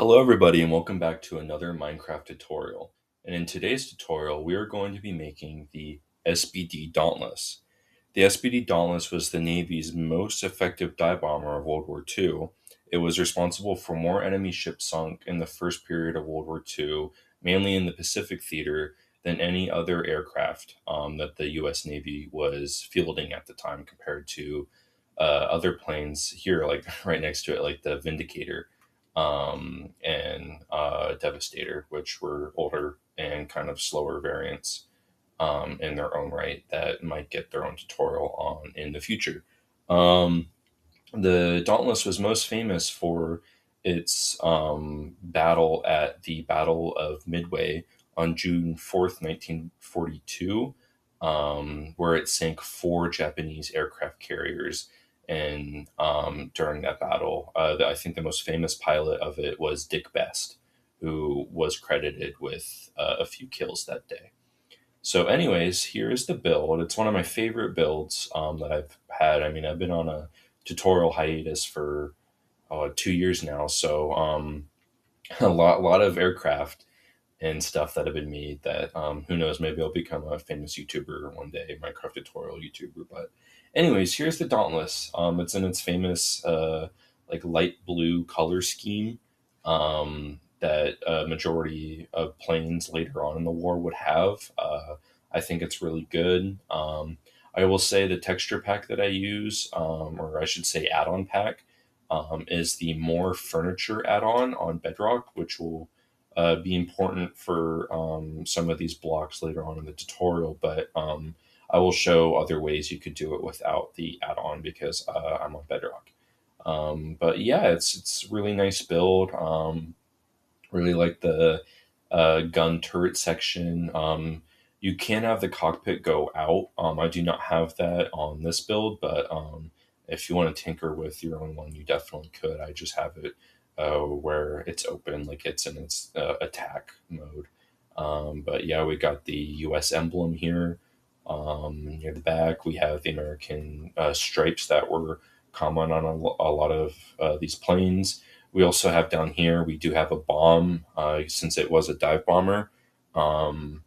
Hello everybody and welcome back to another Minecraft tutorial. And in today's tutorial, we are going to be making the SBD Dauntless. The SBD Dauntless was the Navy's most effective dive bomber of World War II. It was responsible for more enemy ships sunk in the first period of World War II, mainly in the Pacific theater, than any other aircraft that the US Navy was fielding at the time compared to other planes here, like right next to it, like the Vindicator and Devastator, which were older and kind of slower variants in their own right that might get their own tutorial on in the future. Um, the Dauntless was most famous for its battle at the Battle of Midway on June 4th, 1942, where it sank four Japanese aircraft carriers. And during that battle, I think the most famous pilot of it was Dick Best, who was credited with a few kills that day. So, anyways, here is the build. It's one of my favorite builds that I've had. I mean, I've been on a tutorial hiatus for 2 years now, so a lot of aircraft and stuff that have been made. That who knows, maybe I'll become a famous YouTuber one day, Minecraft tutorial YouTuber. But, anyways, here's the Dauntless. It's in its famous like light blue color scheme. That a majority of planes later on in the war would have. I think it's really good. I will say the texture pack that I use, or I should say add-on pack, is the more furniture add-on on Bedrock, which will be important for some of these blocks later on in the tutorial. But I will show other ways you could do it without the add-on because I'm on Bedrock. But yeah, it's really nice build. Really like the gun turret section. You can have the cockpit go out. I do not have that on this build, but if you want to tinker with your own one, you definitely could. I just have it where it's open, like it's in its attack mode. But yeah, we got the U.S. emblem here. Near the back, we have the American stripes that were common on a lot of these planes. We also have down here, we do have a bomb. Since it was a dive bomber, um,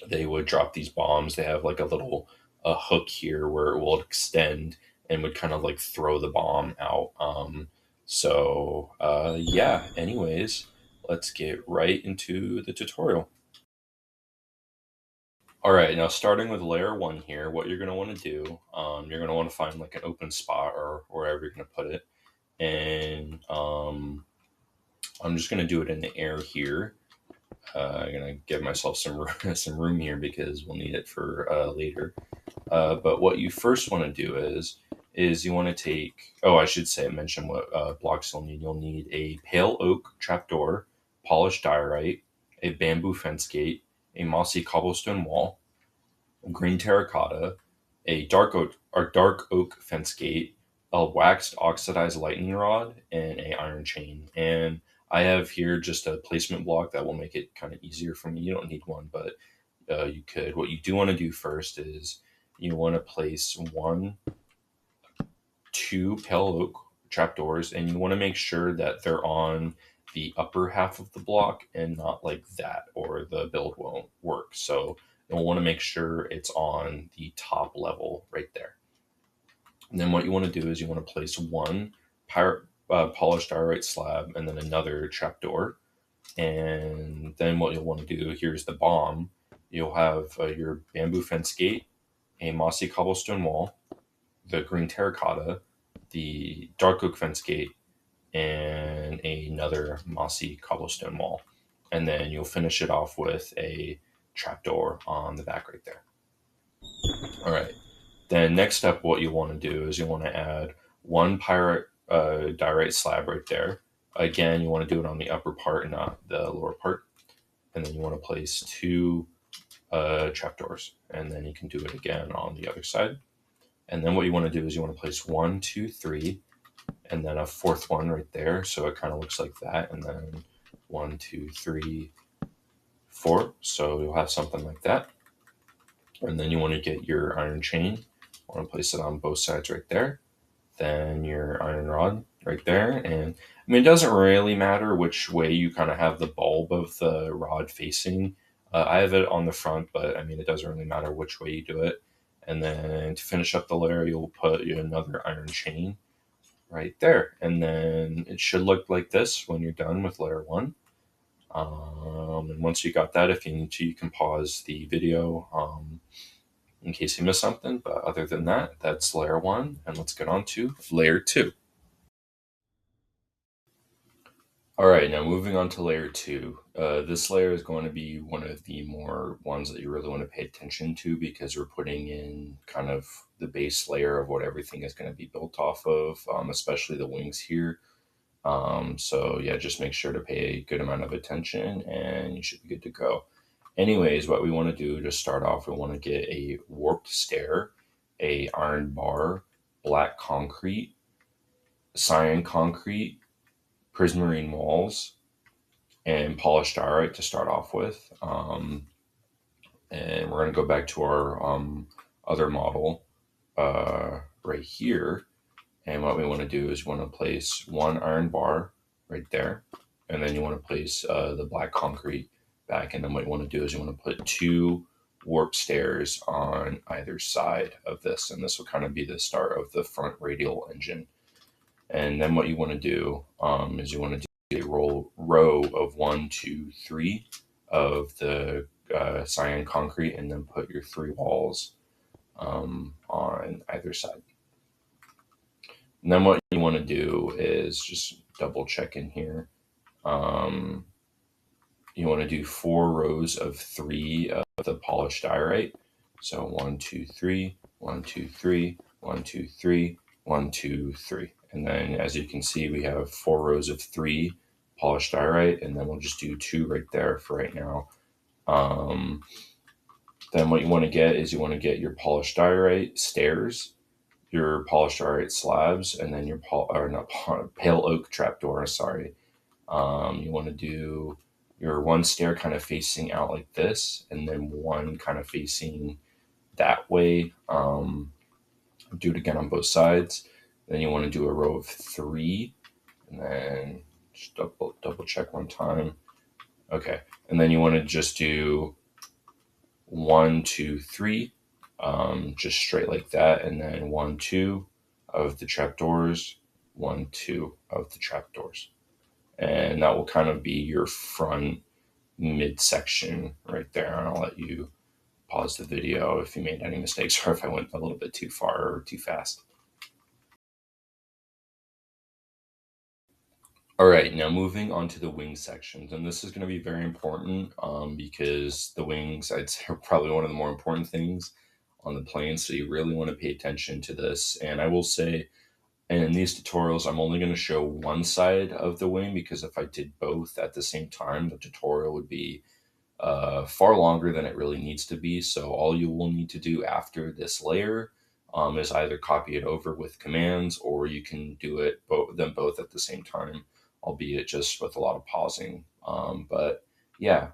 they would drop these bombs. They have like a little hook here where it will extend and would kind of like throw the bomb out. Yeah, anyways, let's get right into the tutorial. All right, now starting with layer one here, what you're going to want to do, you're going to want to find like an open spot or wherever you're going to put it. And I'm just going to do it in the air here. I'm going to give myself some room here because we'll need it for later. But what you first want to do is you want to take, oh, I should say, mention what blocks you'll need. You'll need a pale oak trapdoor, polished diorite, a bamboo fence gate, a mossy cobblestone wall, green terracotta, a dark oak fence gate, a waxed oxidized lightning rod, and a iron chain. And I have here just a placement block that will make it kind of easier for me. You don't need one, but you could. What you do want to do first is you want to place two pale oak trapdoors, and you want to make sure that they're on the upper half of the block and not like that, or the build won't work. So you'll want to make sure it's on the top level right there. And then what you want to do is you want to place one polished diorite slab and then another trapdoor. And then what you'll want to do, here's the bomb. You'll have your bamboo fence gate, a mossy cobblestone wall, the green terracotta, the dark oak fence gate, and another mossy cobblestone wall. And then you'll finish it off with a trapdoor on the back right there. All right. Then next up, what you want to do is you want to add one diorite slab right there. Again, you want to do it on the upper part and not the lower part. And then you want to place two trapdoors. And then you can do it again on the other side. And then what you want to do is you want to place one, two, three, and then a fourth one right there. So it kind of looks like that. And then one, two, three, four. So you'll have something like that. And then you want to get your iron chain. I want to place it on both sides right there. Then your iron rod, right there. And I mean, it doesn't really matter which way you kind of have the bulb of the rod facing. I have it on the front, but I mean, it doesn't really matter which way you do it. And then to finish up the layer, you'll put another iron chain right there. And then it should look like this when you're done with layer one. And once you got that, if you need to, you can pause the video in case you missed something. But other than that, that's layer one. And let's get on to layer two. All right, now moving on to layer two. This layer is going to be one of the more ones that you really want to pay attention to because we're putting in kind of the base layer of what everything is going to be built off of, especially the wings here. So yeah, just make sure to pay a good amount of attention and you should be good to go. Anyways, what we want to do to start off, we want to get a warped stair, a iron bar, black concrete, cyan concrete, prismarine walls, and polished diorite to start off with. And we're going to go back to our other model right here. And what we want to do is we want to place one iron bar right there. And then you want to place the black concrete back. And then what you want to do is you want to put two warp stairs on either side of this. And this will kind of be the start of the front radial engine. And then what you want to do is you want to do a row of 1, 2, 3 of the cyan concrete, and then put your 3 walls on either side. And then what you want to do is just double check in here. You want to do 4 rows of 3 of the polished diorite. So 1, 2, 3, 1, 2, 3, 1, 2, 3, 1, 2, 3. And then as you can see, we have 4 rows of 3 polished diorite, and then we'll just do 2 right there for right now. Then what you want to get is you want to get your polished diorite stairs, your polished diorite slabs, and then your pale oak trapdoor. Sorry. You want to do your one stair kind of facing out like this, and then one kind of facing that way. Do it again on both sides. Then you want to do a row of 3, and then just double check one time. Okay, and then you want to just do 1, 2, 3, just straight like that, and then 1, 2 of the trapdoors, 1, 2 of the trapdoors, and that will kind of be your front midsection right there. And I'll let you pause the video if you made any mistakes or if I went a little bit too far or too fast. All right, now moving on to the wing sections, and this is going to be very important because the wings, I'd say, are probably one of the more important things on the plane, so you really want to pay attention to this. And I will say, in these tutorials, I'm only going to show one side of the wing because if I did both at the same time, the tutorial would be far longer than it really needs to be. So all you will need to do after this layer is either copy it over with commands, or you can do them both at the same time, albeit just with a lot of pausing. But yeah,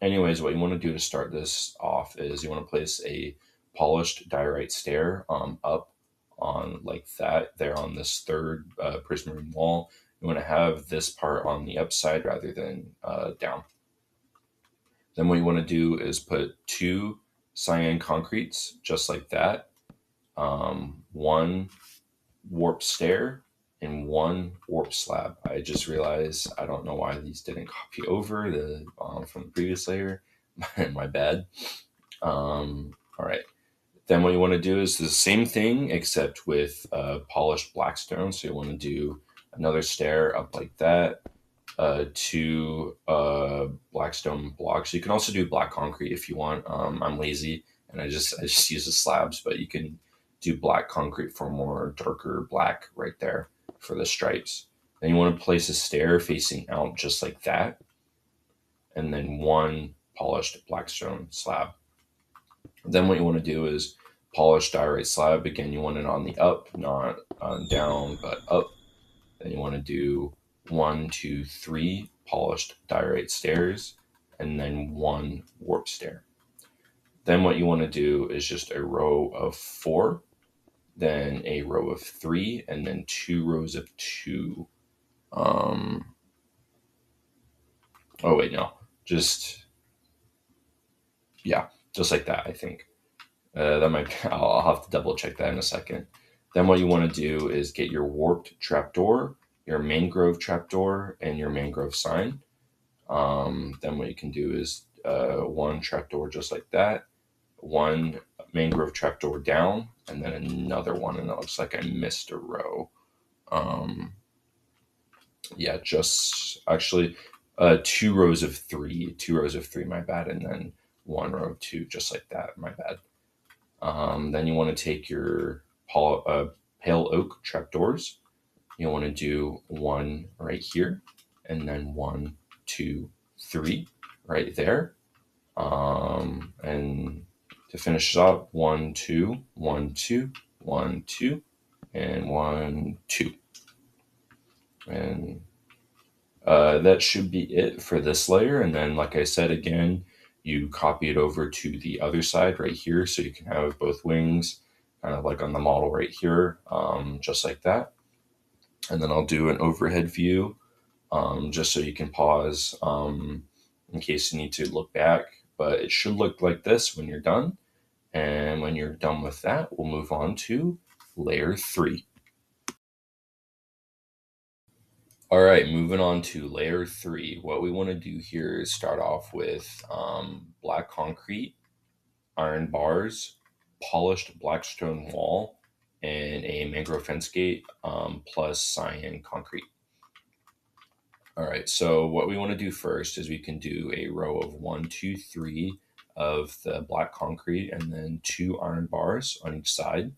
anyways, what you want to do to start this off is you want to place a polished diorite stair up on like that there on this third prismarine wall. You want to have this part on the upside rather than down. Then what you want to do is put 2 cyan concretes just like that, 1 warp stair and 1 warp slab. I just realized I don't know why these didn't copy over the from the previous layer. My bad. All right. Then what you want to do is the same thing except with polished blackstone. So you want to do another stair up like that, 2 blackstone blocks. You can also do black concrete if you want. I'm lazy and I just use the slabs, but you can do black concrete for more darker black right there for the stripes. Then you want to place a stair facing out just like that, and then 1 polished blackstone slab. Then what you want to do is polished diorite slab. Again, you want it on the up, not on down, but up. Then you want to do 1, 2, 3 polished diorite stairs, and then 1 warp stair. Then what you want to do is just a row of 4 then a row of 3, and then 2 rows of 2. Oh wait, no, just yeah, just like that. I think that might. I'll have to double check that in a second. Then what you want to do is get your warped trapdoor, your mangrove trapdoor, and your mangrove sign. Then what you can do is one trapdoor just like that, one mangrove trapdoor down, and then another one. And it looks like I missed a row. Um, yeah, just actually 2 rows of 3, my bad, and then 1 row of 2, just like that, my bad. Then you want to take your pale oak trapdoors. You want to do 1 right here, and then 1, 2, 3 right there. And to finish it up, 1, 2, 1, 2, 1, 2, and 1, 2. And that should be it for this layer. And then, like I said, again, you copy it over to the other side right here, so you can have both wings kind of like on the model right here, just like that. And then I'll do an overhead view, just so you can pause in case you need to look back. But it should look like this when you're done. And when you're done with that, we'll move on to layer 3. All right, moving on to layer 3. What we want to do here is start off with black concrete, iron bars, polished black stone wall, and a mangrove fence gate, plus cyan concrete. All right, so what we want to do first is we can do a row of 1, 2, 3 of the black concrete, and then 2 iron bars on each side.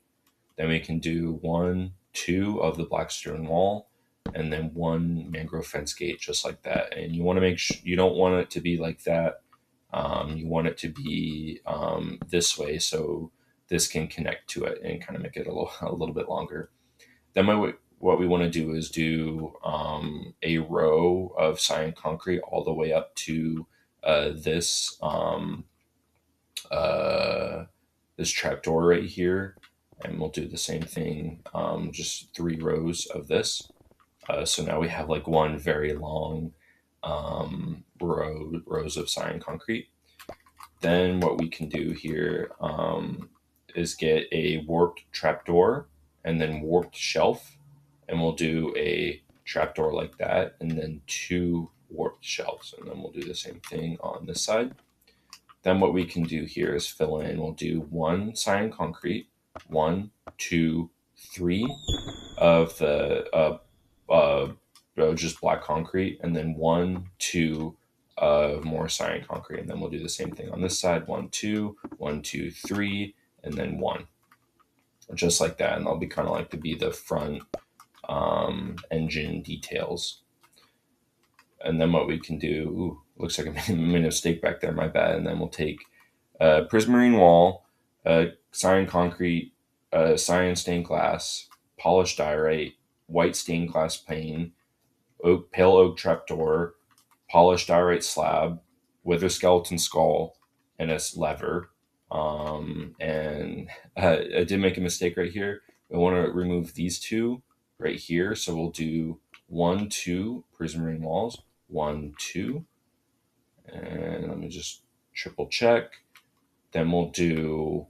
Then we can do 1, 2 of the black stone wall, and then 1 mangrove fence gate, just like that. And you want to make sure you don't want it to be like that. You want it to be this way, so this can connect to it and kind of make it a little bit longer. Then what we want to do is do a row of cyan concrete all the way up to this uh, this trapdoor right here, and we'll do the same thing, just 3 rows of this. So now we have like one very long rows of cyan concrete. Then what we can do here is get a warped trapdoor and then warped shelf, and we'll do a trapdoor like that, and then 2 warped shelves, and then we'll do the same thing on this side. Then what we can do here is fill in. We'll do 1 cyan concrete, 1, 2, 3 of the just black concrete, and then 1, 2 of more cyan concrete, and then we'll do the same thing on this side. 1, 2, 1, 2, 3, and then 1, just like that. And they'll be kind of like to be the front engine details. And then what we can do, looks like I made a mistake back there, my bad. And then we'll take prismarine wall, cyan concrete, cyan stained glass, polished diorite, white stained glass pane, pale oak trapdoor, polished diorite slab, wither skeleton skull, and a lever. And I did make a mistake right here. We want to remove these 2 right here. So we'll do 1, 2 prismarine walls, 1, 2, and let me just triple check. Then we'll do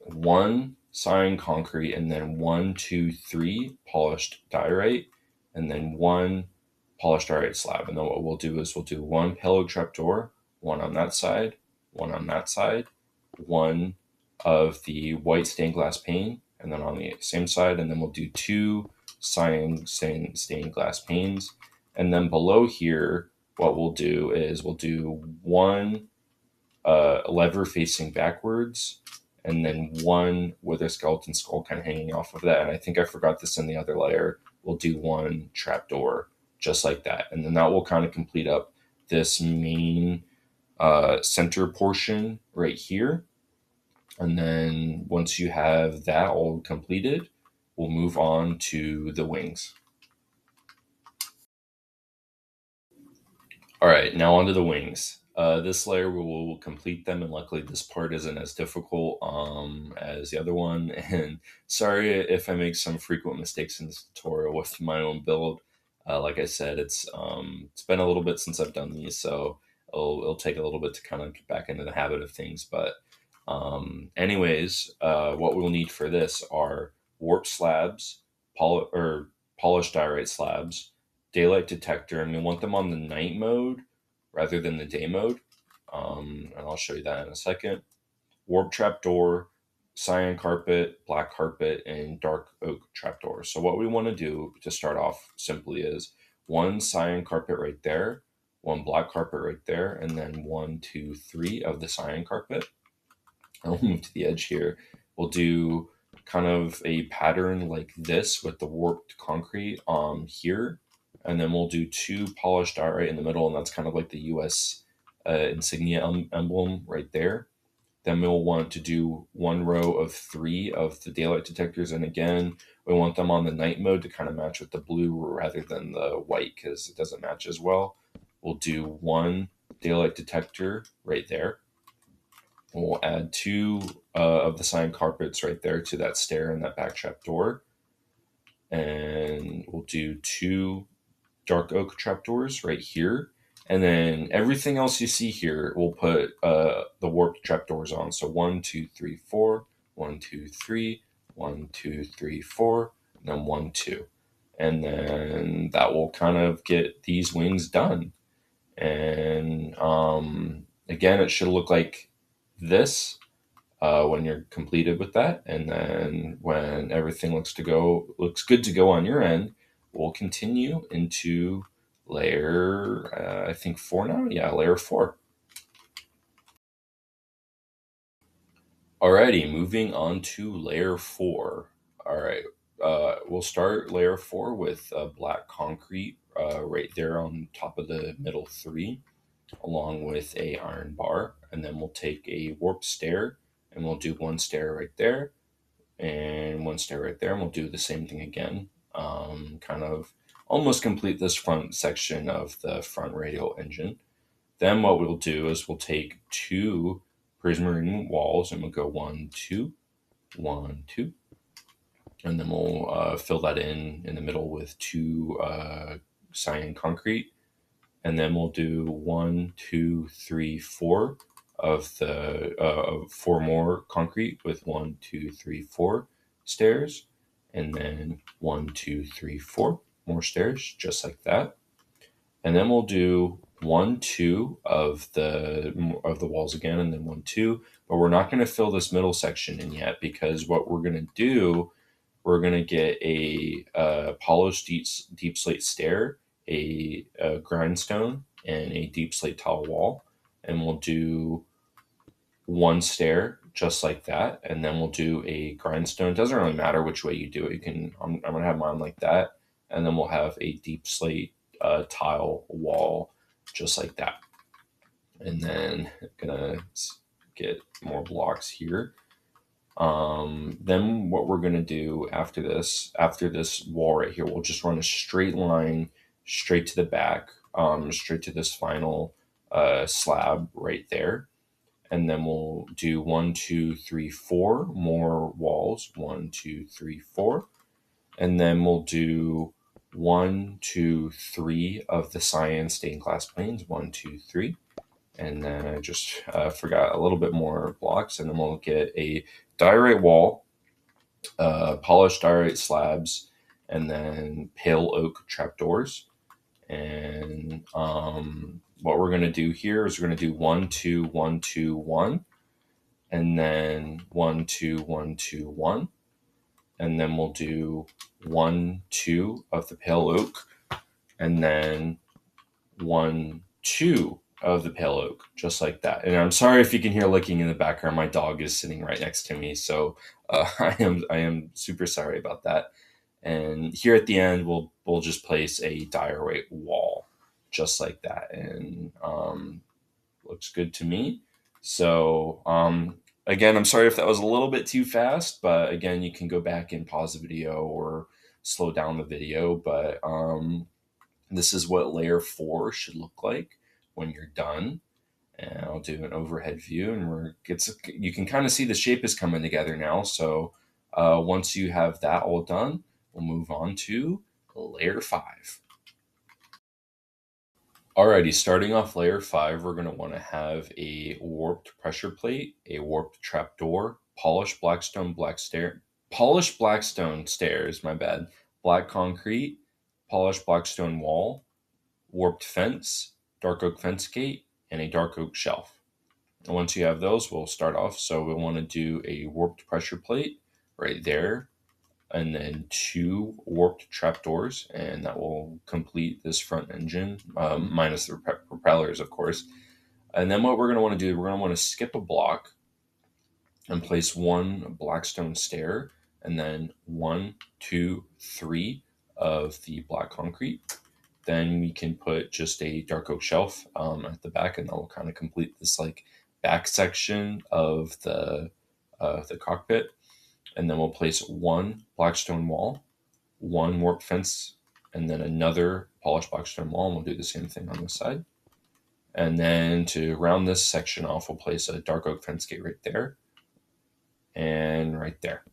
1 cyan concrete, and then 1, 2, 3 polished diorite, and then 1 polished diorite slab. And then what we'll do is we'll do 1 pale oak trapdoor, 1 on that side, 1 on that side, 1 of the white stained glass pane, and then on the same side, and then we'll do 2 cyan stained glass panes. And then below here, what we'll do is we'll do 1 lever facing backwards, and then 1 with a skeleton skull kind of hanging off of that. And I think I forgot this in the other layer. We'll do 1 trapdoor, just like that. And then that will kind of complete up this main center portion right here. And then once you have that all completed, we'll move on to the wings. All right, now onto the wings. This layer will complete them, and luckily this part isn't as difficult as the other one. And sorry if I make some frequent mistakes in this tutorial with my own build. Like I said, it's been a little bit since I've done these, so it'll take a little bit to kind of get back into the habit of things. But anyways, what we'll need for this are warp slabs, polished diorite slabs, daylight detector, and we want them on the night mode rather than the day mode. And I'll show you that in a second. Warp trapdoor, cyan carpet, black carpet, and dark oak trapdoor. So what we want to do to start off simply is one cyan carpet right there, one black carpet right there, and then 1, 2, 3 of the cyan carpet. I'll move to the edge here. We'll do kind of a pattern like this with the warped concrete here, and then we'll do 2 polished diorite in the middle, and that's kind of like the US insignia emblem right there. Then we'll want to do 1 row of 3 of the daylight detectors, and again, we want them on the night mode to kind of match with the blue rather than the white because it doesn't match as well. We'll do 1 daylight detector right there. We'll add 2 of the cyan carpets right there to that stair and that back trap door. And we'll do 2 dark oak trapdoors right here. And then everything else you see here, we'll put the warped trapdoors on. So 1, 2, 3, 4, 1, 2, 3, 1, 2, 3, 4, and then 1, 2. And then that will kind of get these wings done. And again, it should look like this when you're completed with that. And then when everything looks good to go on your end, we'll continue into layer, I think 4 now. Yeah, layer 4. Alrighty, moving on to layer 4. All right, we'll start layer 4 with black concrete right there on top of the middle 3, along with a iron bar, and then we'll take a warp stair and we'll do 1 stair right there and 1 stair right there, and we'll do the same thing again. Kind of almost complete this front section of the front radial engine. Then what we'll do is we'll take 2 prismarine walls and we'll go 1, 2, 1, 2, and then we'll fill that in the middle with 2 cyan concrete, and then we'll do 1, 2, 3, 4 of the 4 more concrete with 1, 2, 3, 4 stairs, and then 1, 2, 3, 4 more stairs, just like that. And then we'll do 1, 2 of the walls again, and then 1, 2. But we're not going to fill this middle section in yet because what we're going to do, we're going to get a polished deep slate stair, a grindstone, and a deep slate tile wall, and we'll do 1 stair just like that, and then we'll do a grindstone. It doesn't really matter which way you do it. You can. I'm gonna have mine like that, and then we'll have a deep slate tile wall just like that, and then gonna get more blocks here. Then what we're gonna do after this wall right here, we'll just run a straight line straight to the back, straight to this final slab right there. And then we'll do 1, 2, 3, 4 more walls. 1, 2, 3, 4. And then we'll do 1, 2, 3 of the cyan stained glass planes. 1, 2, 3. And then I just forgot a little bit more blocks. And then we'll get a diorite wall, polished diorite slabs, and then pale oak trapdoors. And what we're going to do here is we're going to do 1, 2, 1, 2, 1, and then 1, 2, 1, 2, 1, and then we'll do 1, 2 of the pale oak, and then 1, 2 of the pale oak, just like that. And I'm sorry if you can hear licking in the background. My dog is sitting right next to me, so I am super sorry about that. And here at the end, we'll just place a diorite wall, just like that, and looks good to me. So again, I'm sorry if that was a little bit too fast, but again, you can go back and pause the video or slow down the video. But this is what layer 4 should look like when you're done. And I'll do an overhead view, and you can kind of see the shape is coming together now. So once you have that all done, we'll move on to layer 5. Alrighty, starting off layer 5, we're going to want to have a warped pressure plate, a warped trapdoor, polished blackstone stairs, my bad, black concrete, polished blackstone wall, warped fence, dark oak fence gate, and a dark oak shelf. And once you have those, we'll start off. So we'll want to do a warped pressure plate right there, and then 2 warped trapdoors, and that will complete this front engine, minus the propellers, of course. And then what we're going to want to do, we're going to want to skip a block and place 1 blackstone stair, and then 1, 2, 3 of the black concrete. Then we can put just a dark oak shelf at the back, and that will kind of complete this like back section of the cockpit. And then we'll place 1 blackstone wall, 1 warped fence, and then another polished blackstone wall, and we'll do the same thing on this side. And then to round this section off, we'll place a dark oak fence gate right there and right there.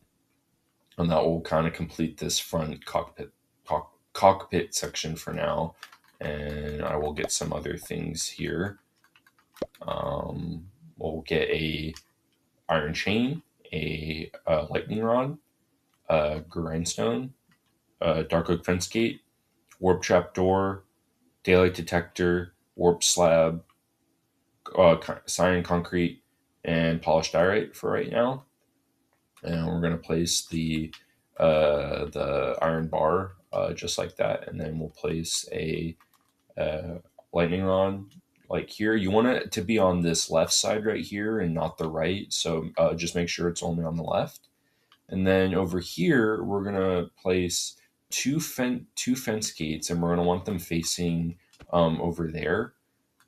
And that will kind of complete this front cockpit section for now. And I will get some other things here. We'll get a iron chain, a lightning rod, a grindstone, a dark oak fence gate, warp trap door, daylight detector, warp slab, cyan concrete, and polished diorite for right now. And we're going to place the iron bar just like that, and then we'll place a lightning rod like here. You want it to be on this left side right here and not the right, so just make sure it's only on the left. And then over here we're going to place two fence gates, and we're going to want them facing over there.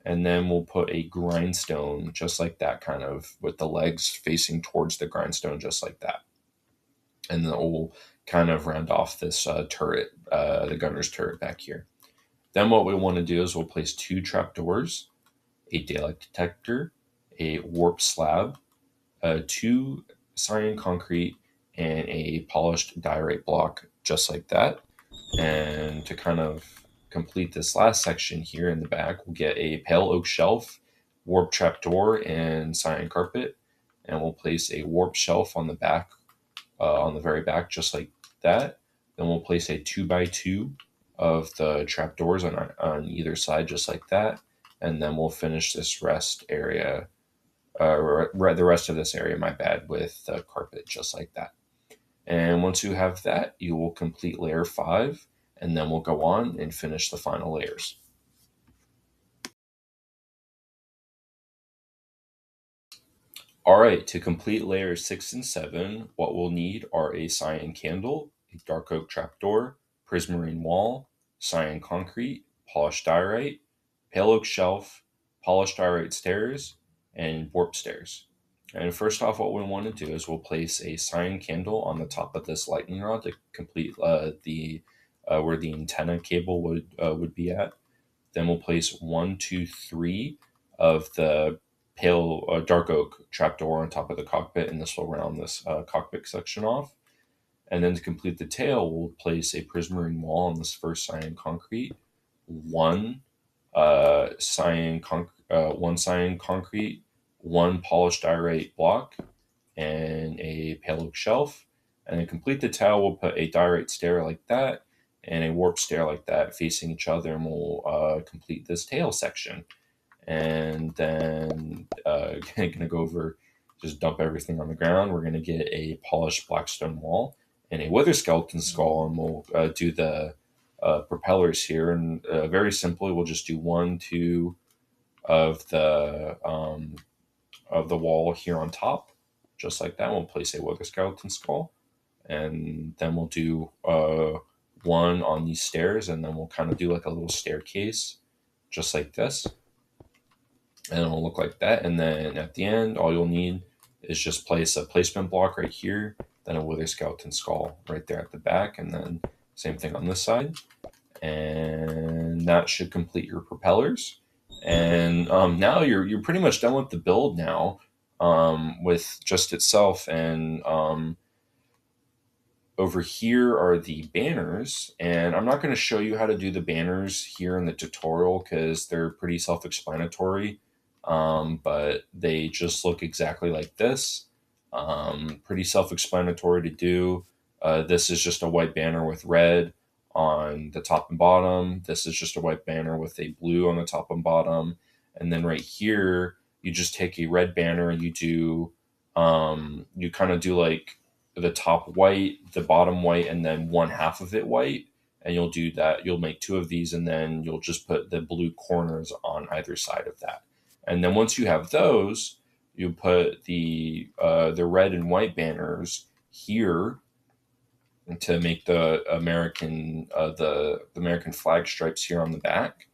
And then we'll put a grindstone just like that, kind of with the legs facing towards the grindstone just like that. And then we'll kind of round off this turret, the gunner's turret back here. Then what we want to do is we'll place 2 trapdoors, a daylight detector, a warp slab, 2 cyan concrete, and a polished diorite block just like that. And to kind of complete this last section here in the back, we'll get a pale oak shelf, warp trapdoor, and cyan carpet. And we'll place a warp shelf on the back, on the very back, just like that. Then we'll place a 2x2 of the trapdoors on either side, just like that. And then we'll finish this rest area, the rest of this area, my bad, with the carpet, just like that. And once you have that, you will complete layer 5, and then we'll go on and finish the final layers. All right, to complete layers 6 and 7, what we'll need are a cyan candle, a dark oak trapdoor, prismarine wall, cyan concrete, polished diorite, pale oak shelf, polished diorite stairs, and warp stairs. And first off, what we want to do is we'll place a cyan candle on the top of this lightning rod to complete the where the antenna cable would be at. Then we'll place 1, 2, 3 of the pale dark oak trapdoor on top of the cockpit, and this will round this cockpit section off. And then to complete the tail, we'll place a prismarine wall on this first cyan concrete, one cyan concrete, 1 polished diorite block, and a pale oak shelf. And then complete the tail, we'll put a diorite stair like that and a warp stair like that facing each other, and we'll complete this tail section. And then gonna go over, just dump everything on the ground. We're gonna get a polished blackstone wall and a wither skeleton skull, and we'll do the propellers here. And very simply, we'll just do 1, 2 of the wall here on top, just like that. We'll place a wither skeleton skull, and then we'll do 1 on these stairs, and then we'll kind of do like a little staircase, just like this. And it'll look like that. And then at the end, all you'll need is just place a placement block right here, then a wither skeleton skull right there at the back, and then same thing on this side. And that should complete your propellers. And now you're pretty much done with the build now, with just itself. And over here are the banners, and I'm not going to show you how to do the banners here in the tutorial because they're pretty self-explanatory, but they just look exactly like this. Pretty self-explanatory to do. This is just a white banner with red on the top and bottom. This is just a white banner with a blue on the top and bottom. And then right here, you just take a red banner and you kind of do like the top white, the bottom white, and then one half of it white. And you'll do that. You'll make two of these, and then you'll just put the blue corners on either side of that. And then once you have those, you put the red and white banners here to make the American flag stripes here on the back.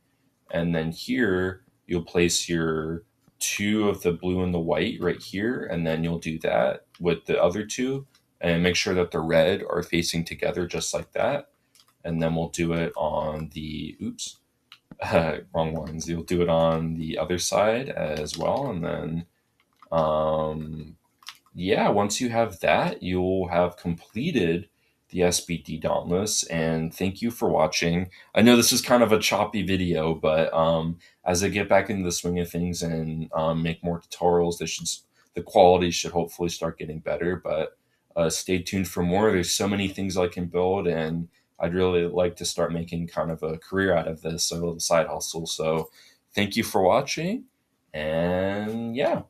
And then here you'll place your two of the blue and the white right here, and then you'll do that with the other two, and make sure that the red are facing together just like that. And then we'll do it on the wrong ones. You'll do it on the other side as well, and then yeah, once you have that, you'll have completed the SBD Dauntless. And thank you for watching. I know this is kind of a choppy video, but as I get back into the swing of things and make more tutorials, the quality should hopefully start getting better. But stay tuned for more. There's so many things I can build, and I'd really like to start making kind of a career out of this, a little side hustle. So thank you for watching, and yeah.